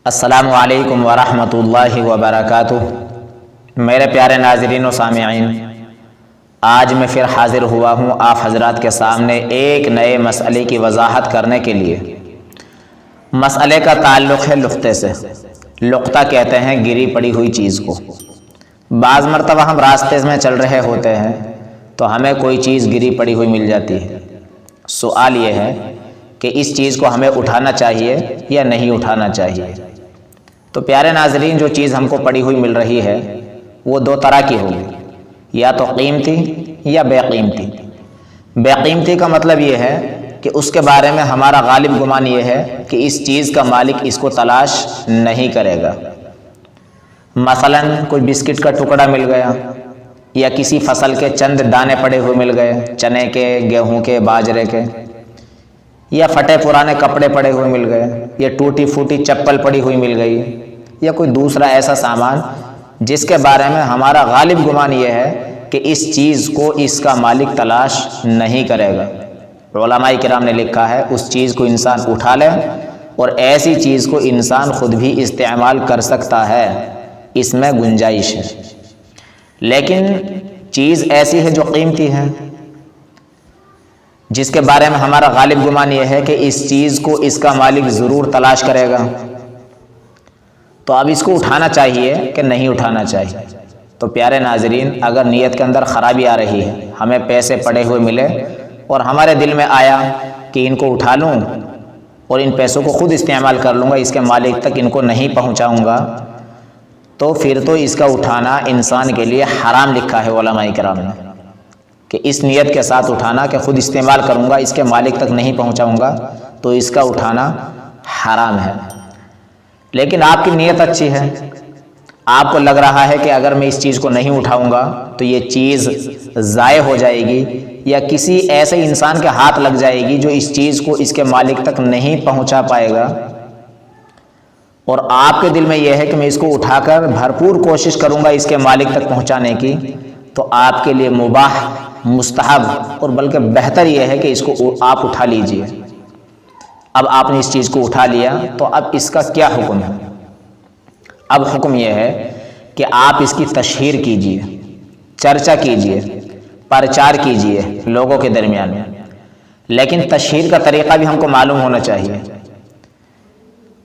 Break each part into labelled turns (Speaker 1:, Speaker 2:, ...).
Speaker 1: السلام علیکم ورحمۃ اللہ وبرکاتہ۔ میرے پیارے ناظرین و سامعین، آج میں پھر حاضر ہوا ہوں آپ حضرات کے سامنے ایک نئے مسئلے کی وضاحت کرنے کے لیے۔ مسئلے کا تعلق ہے لقطے سے۔ لقطہ کہتے ہیں گری پڑی ہوئی چیز کو۔ بعض مرتبہ ہم راستے میں چل رہے ہوتے ہیں تو ہمیں کوئی چیز گری پڑی ہوئی مل جاتی ہے۔ سوال یہ ہے کہ اس چیز کو ہمیں اٹھانا چاہیے یا نہیں اٹھانا چاہیے۔ تو پیارے ناظرین، جو چیز ہم کو پڑی ہوئی مل رہی ہے وہ دو طرح کی ہوگی، یا تو قیمتی یا بے قیمتی۔ بے قیمتی کا مطلب یہ ہے کہ اس کے بارے میں ہمارا غالب گمان یہ ہے کہ اس چیز کا مالک اس کو تلاش نہیں کرے گا۔ مثلا کوئی بسکٹ کا ٹکڑا مل گیا، یا کسی فصل کے چند دانے پڑے ہوئے مل گئے، چنے کے، گیہوں کے، باجرے کے، یا پھٹے پرانے کپڑے پڑے ہوئے مل گئے، یا ٹوٹی پھوٹی چپل پڑی ہوئی مل گئی، یا کوئی دوسرا ایسا سامان جس کے بارے میں ہمارا غالب گمان یہ ہے کہ اس چیز کو اس کا مالک تلاش نہیں کرے گا۔ علماء کرام نے لکھا ہے اس چیز کو انسان اٹھا لے، اور ایسی چیز کو انسان خود بھی استعمال کر سکتا ہے، اس میں گنجائش ہے۔ لیکن چیز ایسی ہے جو قیمتی ہے، جس کے بارے میں ہمارا غالب گمان یہ ہے کہ اس چیز کو اس کا مالک ضرور تلاش کرے گا، تو اب اس کو اٹھانا چاہیے کہ نہیں اٹھانا چاہیے؟ تو پیارے ناظرین، اگر نیت کے اندر خرابی آ رہی ہے، ہمیں پیسے پڑے ہوئے ملے اور ہمارے دل میں آیا کہ ان کو اٹھا لوں اور ان پیسوں کو خود استعمال کر لوں گا، اس کے مالک تک ان کو نہیں پہنچاؤں گا، تو پھر تو اس کا اٹھانا انسان کے لیے حرام لکھا ہے علماء کرام نے، کہ اس نیت کے ساتھ اٹھانا کہ خود استعمال کروں گا، اس کے مالک تک نہیں پہنچاؤں گا، تو اس کا اٹھانا حرام ہے۔ لیکن آپ کی نیت اچھی ہے، آپ کو لگ رہا ہے کہ اگر میں اس چیز کو نہیں اٹھاؤں گا تو یہ چیز ضائع ہو جائے گی، یا کسی ایسے انسان کے ہاتھ لگ جائے گی جو اس چیز کو اس کے مالک تک نہیں پہنچا پائے گا، اور آپ کے دل میں یہ ہے کہ میں اس کو اٹھا کر بھرپور کوشش کروں گا اس کے مالک تک پہنچانے کی، تو آپ کے لیے مباح، مستحب اور بلکہ بہتر یہ ہے کہ اس کو آپ اٹھا لیجئے۔ اب آپ نے اس چیز کو اٹھا لیا تو اب اس کا کیا حکم ہے؟ اب حکم یہ ہے کہ آپ اس کی تشہیر کیجئے، چرچا کیجئے، پرچار کیجئے لوگوں کے درمیان میں۔ لیکن تشہیر کا طریقہ بھی ہم کو معلوم ہونا چاہیے۔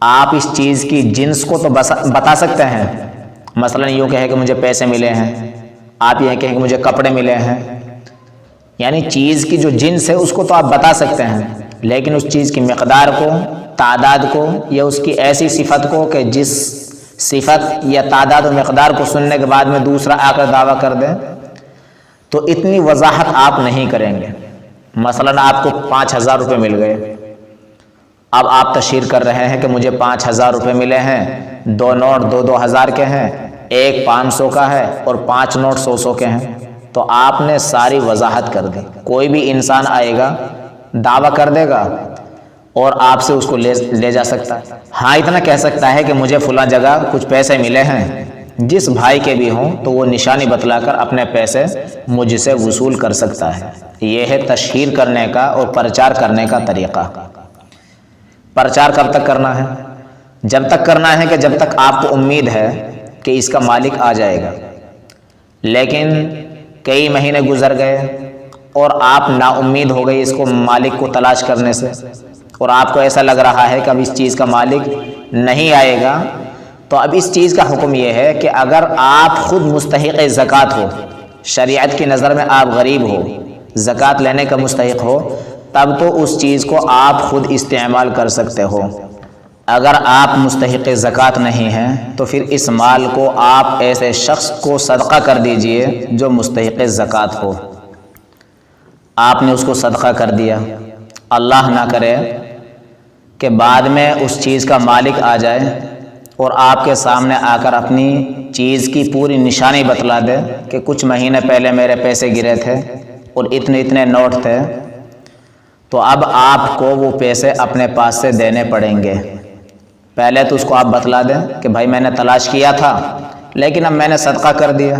Speaker 1: آپ اس چیز کی جنس کو تو بتا سکتے ہیں، مثلا یوں کہے کہ مجھے پیسے ملے ہیں، آپ یہ کہیں کہ مجھے کپڑے ملے ہیں، یعنی چیز کی جو جنس ہے اس کو تو آپ بتا سکتے ہیں، لیکن اس چیز کی مقدار کو، تعداد کو، یا اس کی ایسی صفت کو کہ جس صفت یا تعداد و مقدار کو سننے کے بعد میں دوسرا آ کر دعویٰ کر دیں، تو اتنی وضاحت آپ نہیں کریں گے۔ مثلا آپ کو 5,000 روپے مل گئے، اب آپ تشہیر کر رہے ہیں کہ مجھے 5,000 روپے ملے ہیں، 2 نوٹ 2,000 کے ہیں، ایک 500 کا ہے اور 5 نوٹ 100 کے ہیں، تو آپ نے ساری وضاحت کر دی۔ کوئی بھی انسان آئے گا، دعویٰ کر دے گا اور آپ سے اس کو لے جا سکتا ہے۔ ہاں اتنا کہہ سکتا ہے کہ مجھے فلاں جگہ کچھ پیسے ملے ہیں، جس بھائی کے بھی ہوں تو وہ نشانی بتلا کر اپنے پیسے مجھ سے وصول کر سکتا ہے۔ یہ ہے تشہیر کرنے کا اور پرچار کرنے کا طریقہ۔ پرچار کب تک کرنا ہے؟ جب تک کرنا ہے کہ جب تک آپ کو امید ہے کہ اس کا مالک آ جائے گا۔ لیکن کئی مہینے گزر گئے اور آپ نا امید ہو گئی اس کو مالک کو تلاش کرنے سے، اور آپ کو ایسا لگ رہا ہے کہ اب اس چیز کا مالک نہیں آئے گا، تو اب اس چیز کا حکم یہ ہے کہ اگر آپ خود مستحق زکوٰۃ ہو، شریعت کی نظر میں آپ غریب ہو، زکوٰۃ لینے کا مستحق ہو، تب تو اس چیز کو آپ خود استعمال کر سکتے ہو۔ اگر آپ مستحق زکوٰۃ نہیں ہیں تو پھر اس مال کو آپ ایسے شخص کو صدقہ کر دیجئے جو مستحق زکوٰۃ ہو۔ آپ نے اس کو صدقہ کر دیا، اللہ نہ کرے کہ بعد میں اس چیز کا مالک آ جائے اور آپ کے سامنے آ کر اپنی چیز کی پوری نشانی بتلا دے کہ کچھ مہینے پہلے میرے پیسے گرے تھے اور اتنے اتنے نوٹ تھے، تو اب آپ کو وہ پیسے اپنے پاس سے دینے پڑیں گے۔ پہلے تو اس کو آپ بتلا دیں کہ بھائی میں نے تلاش کیا تھا لیکن اب میں نے صدقہ کر دیا۔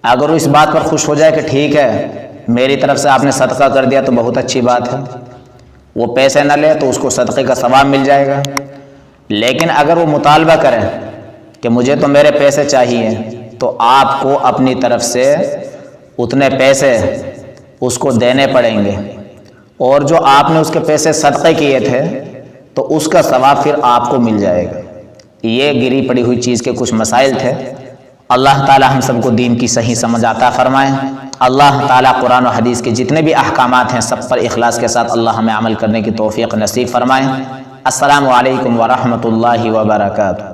Speaker 1: اگر وہ اس بات پر خوش ہو جائے کہ ٹھیک ہے میری طرف سے آپ نے صدقہ کر دیا تو بہت اچھی بات ہے، وہ پیسے نہ لے تو اس کو صدقے کا ثواب مل جائے گا۔ لیکن اگر وہ مطالبہ کرے کہ مجھے تو میرے پیسے چاہیے، تو آپ کو اپنی طرف سے اتنے پیسے اس کو دینے پڑیں گے، اور جو آپ نے اس کے پیسے صدقے کیے تھے تو اس کا ثواب پھر آپ کو مل جائے گا۔ یہ گری پڑی ہوئی چیز کے کچھ مسائل تھے۔ اللہ تعالی ہم سب کو دین کی صحیح سمجھ عطا فرمائے۔ اللہ تعالی قرآن و حدیث کے جتنے بھی احکامات ہیں سب پر اخلاص کے ساتھ اللہ ہمیں عمل کرنے کی توفیق نصیب فرمائے۔ السلام علیکم ورحمۃ اللہ وبرکاتہ۔